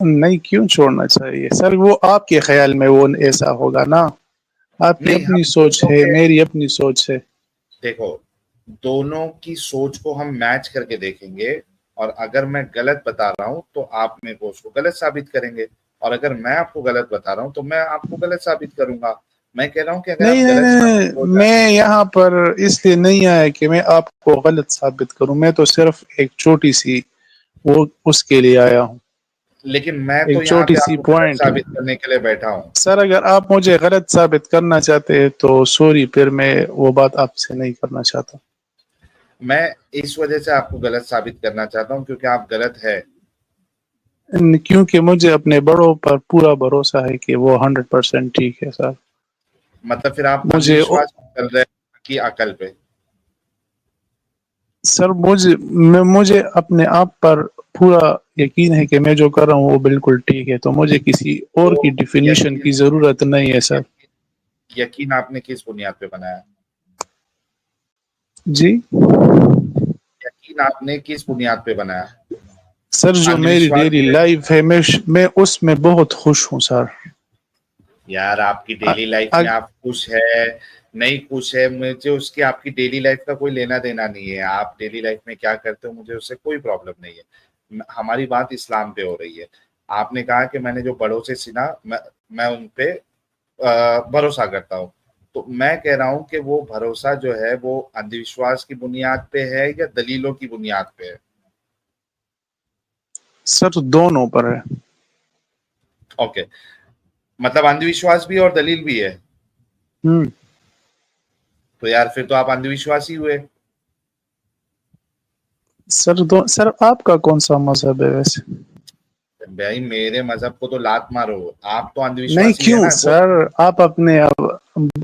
نہیں کیوں چھوڑنا چاہیے سر؟ وہ آپ کے خیال میں وہ ایسا ہوگا نا، آپ کی نہیں، اپنی ہم سوچ دونوں ہے، کے میری اپنی سوچ ہے. دیکھو، دونوں کی سوچ کو ہم میچ کر کے دیکھیں گے، اور اگر میں غلط بتا رہا ہوں تو آپ میرے کو اس کو غلط ثابت کریں گے، اور اگر میں آپ کو غلط بتا رہا ہوں تو میں آپ کو غلط ثابت کروں گا. میں کہہ رہا ہوں کہ اگر نہیں آپ نہیں غلط ثابت نہیں، ہو جائیں. میں یہاں پر اس لیے نہیں آیا کہ میں آپ کو غلط ثابت کروں، میں تو صرف ایک چھوٹی سی وہ اس کے لیے آیا ہوں، لیکن میں ایک تو یہاں چھوٹی پہ آپ سی کو غلط پوائنٹ. ثابت کرنے کے لیے بیٹھا ہوں. سر اگر آپ مجھے غلط ثابت کرنا چاہتے ہیں تو سوری، پھر میں وہ بات آپ سے نہیں کرنا چاہتا. میں اس وجہ سے آپ کو غلط ثابت کرنا چاہتا ہوں کیونکہ آپ غلط ہے. کیونکہ مجھے اپنے بڑوں پر پورا بھروسہ ہے کہ وہ 100% ٹھیک ہے سر. مطلب پھر آپ اندھ مجھے وشواس کر رہے ہیں کہ عقل پہ؟ سر مجھے اپنے آپ پر پورا یقین ہے کہ میں جو کر رہا ہوں وہ بالکل ٹھیک ہے، تو مجھے کسی اور تو کی ڈیفینیشن یقین کی ضرورت نہیں ہے سر. یقین آپ نے کس بنیاد پہ بنایا؟ جی یقین آپ نے کس بنیاد پہ بنایا؟ سر، جو اندھ میری وشواس ڈیلی پہ؟ لائف ہے میں اس میں بہت خوش ہوں سر. یار آپ کی ڈیلی لائف میں آپ خوش ہے نہیں خوش ہے، مجھے اس کی آپ کی ڈیلی لائف کا کوئی لینا دینا نہیں ہے. آپ ڈیلی لائف میں کیا کرتے ہو مجھے اس سے کوئی پرابلم نہیں ہے. ہماری بات اسلام پہ ہو رہی ہے. آپ نے کہا کہ میں نے جو بڑوں سے سنا میں ان پہ بھروسہ کرتا ہوں، تو میں کہہ رہا ہوں کہ وہ بھروسہ جو ہے وہ اندھ وشواس کی بنیاد پہ ہے یا دلیلوں کی بنیاد پہ ہے؟ سر دونوں پر ہے. اوکے، مطلب اندھ وشواس بھی اور دلیل بھی ہے. ہوں تو یار پھر تو آپ اندھ وشواسی ہوئے. سر آپ کا کون سا مذہب ہے ویسے؟ بھائی میرے مذہب کو تو لات مارو، آپ تو اندھ نہیں وشواسی ہے کیوں نا وہ. سر، آپ اپنے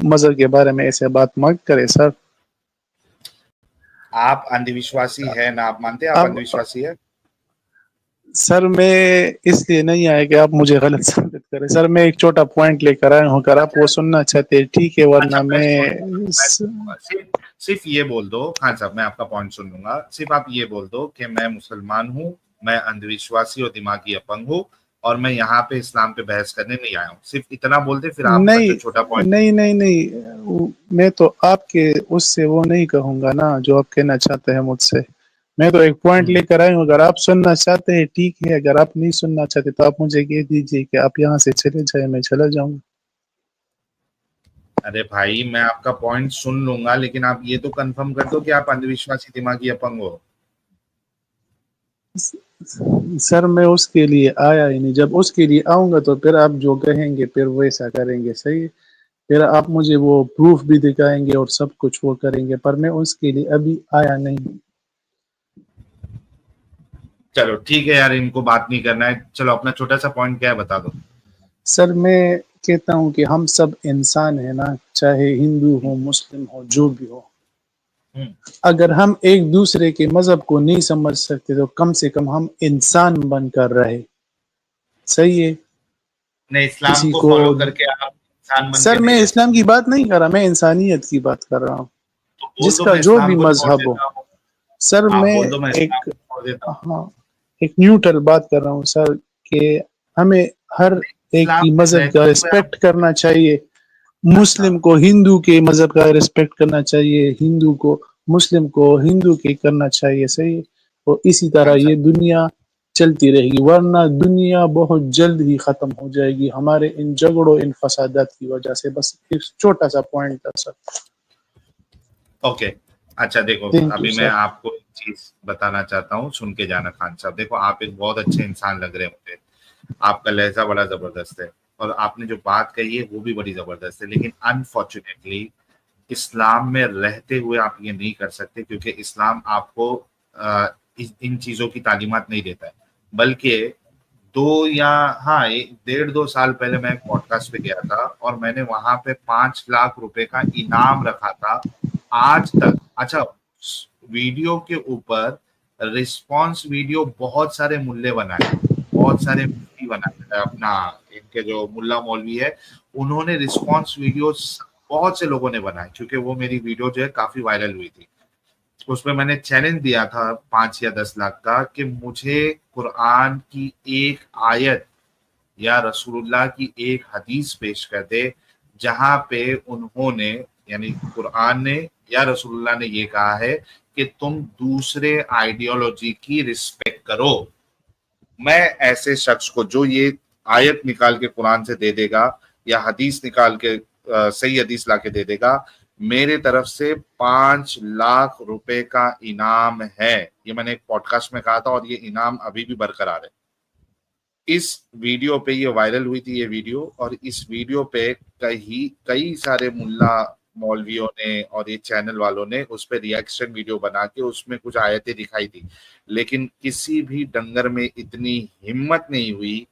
مذہب کے بارے میں ایسے بات مت کریں سر. آپ اندھ وشواسی ہے نا؟ آپ مانتے ہیں آپ اب اندھ وشواسی ہے؟ سر میں اس لیے نہیں آیا کہ آپ مجھے غلط ثابت کریں سر. میں ایک چھوٹا پوائنٹ لے کر آیا ہوں، اگر آپ اچھا وہ سننا چاہتے ہیں ٹھیک ہے، اچھا، ورنہ میں میں سن لوں گا، میں سن لوں گا. صرف یہ بول دو خان صاحب، میں آپ کا پوائنٹ سن لوں گا. صرف آپ یہ بول دو کہ میں مسلمان ہوں، میں اندھ وشواسی اور دماغی اپنگ ہوں، اور میں یہاں پہ اسلام پہ بحث کرنے نہیں آیا ہوں. صرف اتنا بول دے، پھر آپ کا جو نہیں چھوٹا پوائنٹ. نہیں نہیں نہیں، میں تو آپ کے اس سے وہ نہیں کہوں گا نا جو آپ کہنا چاہتے ہیں مجھ سے. میں تو ایک پوائنٹ لے کر آئی ہوں، اگر آپ سننا چاہتے ہیں ٹھیک ہے، اگر آپ نہیں سننا چاہتے تو آپ مجھے کہہ دیجیے کہ آپ یہاں سے چلے جائیں، میں چلا جاؤں گا. ارے بھائی میں آپ کا پوائنٹ سن لوں گا، لیکن آپ یہ تو کنفرم کر دو کہ آپ اندھ وشواسی دماغی اپنگ ہو. سر میں اس کے لیے آیا ہی نہیں، جب اس کے لیے آؤں گا تو پھر آپ جو کہیں گے پھر ویسا کریں گے. صحیح، پھر آپ مجھے وہ پروف بھی دکھائیں گے اور سب کچھ وہ کریں گے، پر میں اس کے لیے ابھی آیا نہیں. چلو ٹھیک ہے یار، ان کو بات نہیں کرنا ہے. چلو اپنا چھوٹا سا پوائنٹ کیا ہے بتا دو. سر میں کہتا ہوں کہ ہم سب انسان ہیں نا، چاہے ہندو ہو مسلم ہو جو بھی ہو. اگر ہم ایک دوسرے کے مذہب کو نہیں سمجھ سکتے تو کم سے کم ہم انسان بن کر رہے. صحیح ہے. نہیں، اسلام کسی کو کو فالو کر کے آپ انسان بن کے سر، نہیں میں رہ اسلام سکتے. کی بات نہیں کر رہا، میں انسانیت کی بات کر رہا ہوں. تو بول جس دو کا میں جو اسلام بھی کو چھوڑ مذہب ہو. دیتا ہوں. سر ہاں میں بول دو میں اسلام ایک کو چھوڑ دیتا ہوں. ہاں ایک نیوٹرل بات کر رہا ہوں سر، کہ ہمیں ہر ایک اسلام کی میں مذہب کا رہتے ہوئے آپ. رسپیکٹ کرنا چاہیے. اچھا، مسلم کو ہندو کے مذہب کا رسپیکٹ کرنا چاہیے، ہندو کو مسلم کو ہندو کی کرنا چاہیے. صحیح. اور اسی طرح خان یہ صاحب دنیا چلتی رہے گی، ورنہ دنیا بہت جلد ہی ختم ہو جائے گی ہمارے ان جھگڑوں ان فسادات کی وجہ سے. بس ایک چھوٹا سا پوائنٹ تھا سر. اوکے. اچھا دیکھو، تھینک یو ابھی میں سر. آپ کو ایک چیز بتانا چاہتا ہوں، سن کے جانا خان صاحب. دیکھو آپ ایک بہت اچھے انسان لگ رہے ہیں مجھے، آپ کا لہجہ بڑا زبردست ہے، اور آپ نے جو بات کہی ہے وہ بھی بڑی زبردست ہے. لیکن انفارچونیٹلی اسلام میں رہتے ہوئے آپ یہ نہیں کر سکتے، کیونکہ اسلام آپ کو ان چیزوں کی تعلیمات نہیں دیتا ہے. بلکہ 1.5 پہلے میں ایک پوڈ کاسٹ پہ گیا تھا، اور میں نے وہاں پہ 5 لاکھ روپے کا انعام رکھا تھا. آج تک اچھا ویڈیو کے اوپر رسپانس ویڈیو بہت سارے ملے بنائے، بہت سارے مفتی بنائے، اپنا ان کے جو ملا مولوی ہے انہوں نے رسپانس ویڈیو بہت سے لوگوں نے بنائے، کیونکہ وہ میری ویڈیو جو ہے کافی وائرل ہوئی تھی. اس پہ میں نے چیلنج دیا تھا 5 یا 10 لاکھ کا کہ مجھے قرآن کی ایک آیت یا رسول اللہ کی ایک حدیث پیش کر دے جہاں پہ انہوں نے یعنی قرآن نے یا رسول اللہ نے یہ کہا ہے کہ تم دوسرے آئیڈیالوجی کی رسپیکٹ کرو. میں ایسے شخص کو جو یہ آیت نکال کے قرآن سے دے دے گا یا حدیث نکال کے صحیح حدیث لا کے دے دے گا, میرے طرف سے 5 لاکھ روپے کا انعام ہے. یہ میں نے ایک پوڈ کاسٹ میں کہا تھا اور یہ انعام ابھی بھی برقرار ہے. اس ویڈیو پہ یہ وائرل ہوئی تھی یہ ویڈیو, اور اس ویڈیو پہ کئی سارے ملا مولویوں نے اور یہ چینل والوں نے اس پہ ریئیکشن ویڈیو بنا کے اس میں کچھ آیتیں دکھائی تھی, لیکن کسی بھی ڈنگر میں اتنی ہمت نہیں ہوئی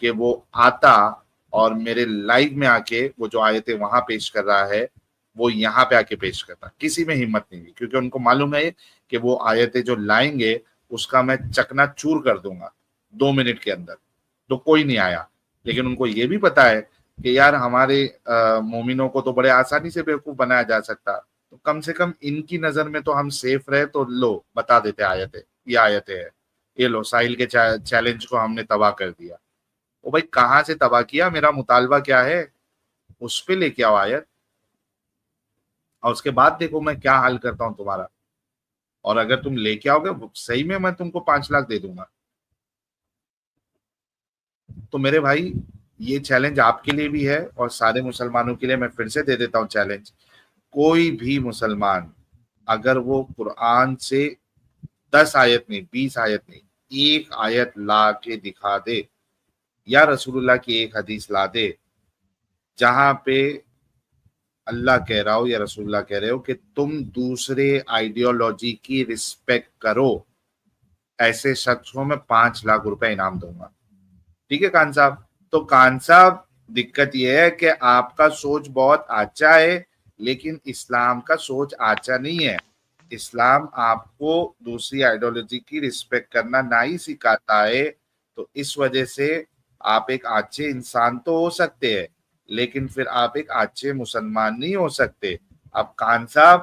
کہ وہ آتا اور میرے لائیو میں آ کے وہ جو آیتیں وہاں پیش کر رہا ہے وہ یہاں پہ آ کے پیش کرتا. کسی میں ہمت نہیں ہوئی, کیونکہ ان کو معلوم ہے کہ وہ آیتیں جو لائیں گے اس کا میں چکنا چور کر دوں گا 2 منٹ کے اندر. تو کوئی نہیں آیا, لیکن ان کو یہ بھی پتا ہے کہ یار ہمارے مومنوں کو تو بڑے آسانی سے بیوقوف بنایا جا سکتا, تو کم سے کم ان کی نظر میں تو ہم سیف رہے. تو لو بتا دیتے آیتیں, یہ آیتیں ہیں, یہ لو ساحل کے چیلنج کو ہم نے تباہ کر دیا. او بھائی کہاں سے تباہ کیا, میرا مطالبہ کیا ہے اس پہ لے کے آؤ آیت, اور اس کے بعد دیکھو میں کیا حل کرتا ہوں تمہارا. اور اگر تم لے کے آؤ گے صحیح میں تم کو 5 لاکھ دے دوں گا. تو میرے بھائی یہ چیلنج آپ کے لیے بھی ہے اور سارے مسلمانوں کے لیے میں پھر سے دے دیتا ہوں چیلنج. کوئی بھی مسلمان اگر وہ قرآن سے 10 آیت نہیں 20 آیت نہیں 1 آیت لا کے دکھا دے یا رسول اللہ کی ایک حدیث لا دے جہاں پہ اللہ کہہ رہا ہو یا رسول اللہ کہہ رہے ہو کہ تم دوسرے آئیڈیالوجی کی رسپیکٹ کرو, ایسے شخص کو میں 5 لاکھ روپے انعام دوں گا. ٹھیک ہے کان صاحب. تو کان صاحب دقت یہ ہے کہ آپ کا سوچ بہت اچھا ہے لیکن اسلام کا سوچ اچھا نہیں ہے. اسلام آپ کو دوسری آئیڈیالوجی کی رسپیکٹ کرنا نہ ہی سکھاتا ہے. تو اس وجہ سے آپ ایک اچھے انسان تو ہو سکتے ہیں لیکن پھر آپ ایک اچھے مسلمان نہیں ہو سکتے. اب کان صاحب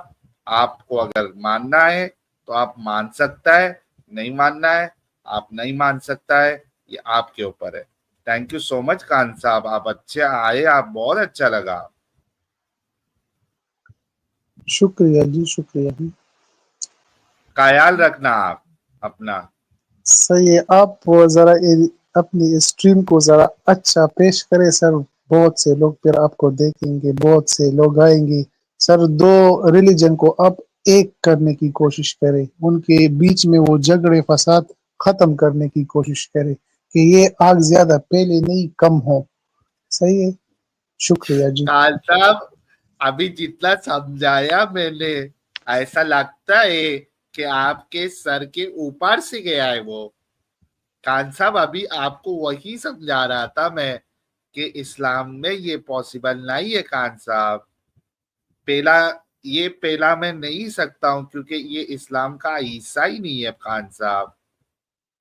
آپ کو اگر ماننا ہے تو آپ مان سکتا ہے, نہیں ماننا ہے آپ نہیں مان سکتا ہے, یہ آپ کے اوپر ہے. تھینک یو سو مچ کان صاحب, آپ اچھے آئے, آپ بہت اچھا لگا. شکریہ جی, شکریہ جی. خیال رکھنا آپ اپنا. صحیح ہے, آپ ذرا اپنی اسٹریم کو ذرا اچھا پیش کرے سر. بہت سے لوگ پھر آپ کو دیکھیں گے, بہت سے لوگ آئیں گے سر. 2 ریلیجن کو آپ ایک کرنے کی کوشش کرے, ان کے بیچ میں وہ جھگڑے فساد ختم کرنے کی کوشش کرے کہ یہ آگ زیادہ پہلے نہیں کم ہو. صحیح ہے, شکریہ جی. کان صاحب ابھی جتنا سمجھایا میں نے ایسا لگتا ہے کہ آپ کے سر کے اوپر سے گیا ہے وہ. کان صاحب ابھی آپ کو وہی سمجھا رہا تھا میں کہ اسلام میں یہ پاسبل نہیں ہے کان صاحب. پہلا میں نہیں سکتا ہوں کیونکہ یہ اسلام کا حصہ ہی نہیں ہے کان صاحب.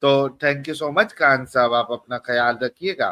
تو تھینک یو سو مچ کان صاحب, آپ اپنا خیال رکھیے گا.